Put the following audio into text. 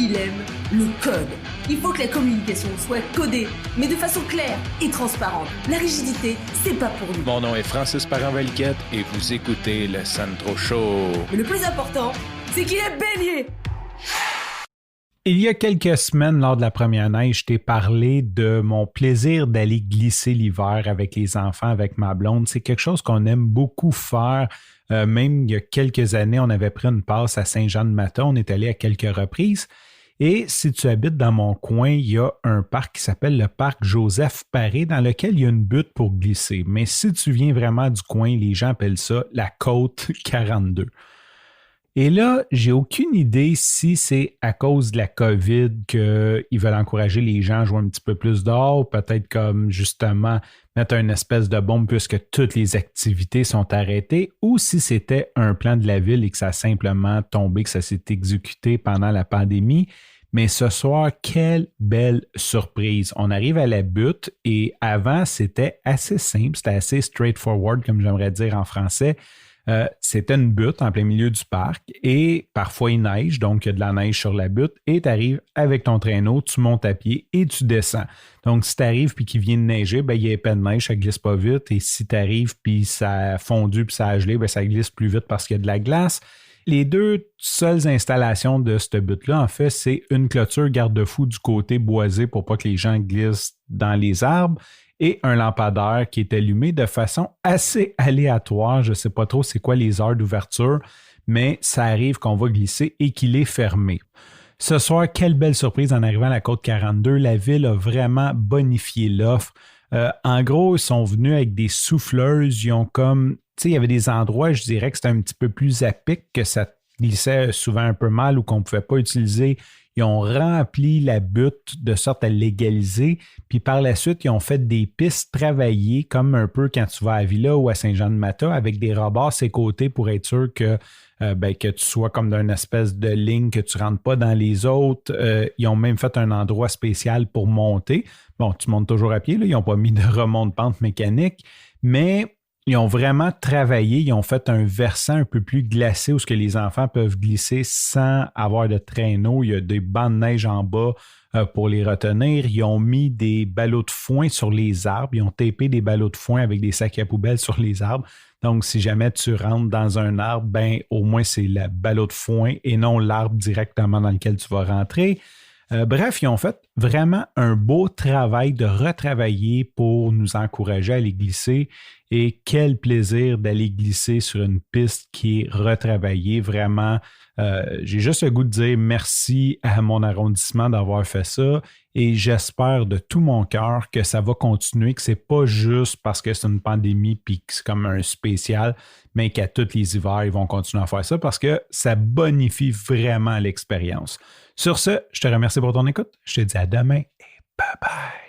il aime le code. Il faut que la communication soit codée, mais de façon claire et transparente. La rigidité, c'est pas pour nous. Mon nom est Francis Parent-Valquette et vous écoutez le Sandro Show. Mais le plus important, c'est qu'il est bélier. Il y a quelques semaines, lors de la première neige, je t'ai parlé de mon plaisir d'aller glisser l'hiver avec les enfants, avec ma blonde. C'est quelque chose qu'on aime beaucoup faire. Même il y a quelques années, on avait pris une passe à Saint-Jean-de-Mata. On est allé à quelques reprises. Et si tu habites dans mon coin, il y a un parc qui s'appelle le parc Joseph-Paré, dans lequel il y a une butte pour glisser. Mais si tu viens vraiment du coin, les gens appellent ça la côte 42. Et là, j'ai aucune idée si c'est à cause de la COVID qu'ils veulent encourager les gens à jouer un petit peu plus dehors, peut-être comme justement mettre une espèce de bombe puisque toutes les activités sont arrêtées, ou si c'était un plan de la ville et que ça a simplement tombé, que ça s'est exécuté pendant la pandémie. Mais ce soir, quelle belle surprise. On arrive à la butte et avant, c'était assez simple, c'était assez straightforward, comme j'aimerais dire en français. C'était une butte en plein milieu du parc et parfois il neige, donc il y a de la neige sur la butte et tu arrives avec ton traîneau, tu montes à pied et tu descends. Donc si tu arrives puis qu'il vient de neiger, ben, il y a épais de neige, ça glisse pas vite et si tu arrives puis ça a fondu puis ça a gelé, ben, ça glisse plus vite parce qu'il y a de la glace. Les deux seules installations de cette butte-là, en fait, c'est une clôture garde-fou du côté boisé pour pas que les gens glissent dans les arbres et un lampadaire qui est allumé de façon assez aléatoire. Je ne sais pas trop c'est quoi les heures d'ouverture, mais ça arrive qu'on va glisser et qu'il est fermé. Ce soir, quelle belle surprise en arrivant à la côte 42. La ville a vraiment bonifié l'offre. En gros, ils sont venus avec des souffleuses. Ils ont comme, tu sais, il y avait des endroits, je dirais que c'était un petit peu plus à pic, que ça glissait souvent un peu mal ou qu'on ne pouvait pas utiliser. Ils ont rempli la butte de sorte à légaliser. Puis par la suite, ils ont fait des pistes travaillées comme un peu quand tu vas à Villa ou à Saint-Jean-de-Mata avec des rebords à ses côtés pour être sûr que tu sois comme d'une espèce de ligne, que tu ne rentres pas dans les autres. Ils ont même fait un endroit spécial pour monter. Bon, tu montes toujours à pied, là. Ils n'ont pas mis de remonte-pente mécanique, mais ils ont vraiment travaillé, ils ont fait un versant un peu plus glacé où ce que les enfants peuvent glisser sans avoir de traîneau. Il y a des bancs de neige en bas pour les retenir. Ils ont mis des ballots de foin sur les arbres. Ils ont tapé des ballots de foin avec des sacs à poubelle sur les arbres. Donc, si jamais tu rentres dans un arbre, ben au moins c'est le ballot de foin et non l'arbre directement dans lequel tu vas rentrer. Bref, ils ont fait vraiment un beau travail de retravailler pour nous encourager à aller glisser. Et quel plaisir d'aller glisser sur une piste qui est retravaillée. Vraiment, j'ai juste le goût de dire merci à mon arrondissement d'avoir fait ça. Et j'espère de tout mon cœur que ça va continuer, que c'est pas juste parce que c'est une pandémie puis que c'est comme un spécial, mais qu'à tous les hivers, ils vont continuer à faire ça parce que ça bonifie vraiment l'expérience. Sur ce, je te remercie pour ton écoute. Je te dis à demain et bye bye.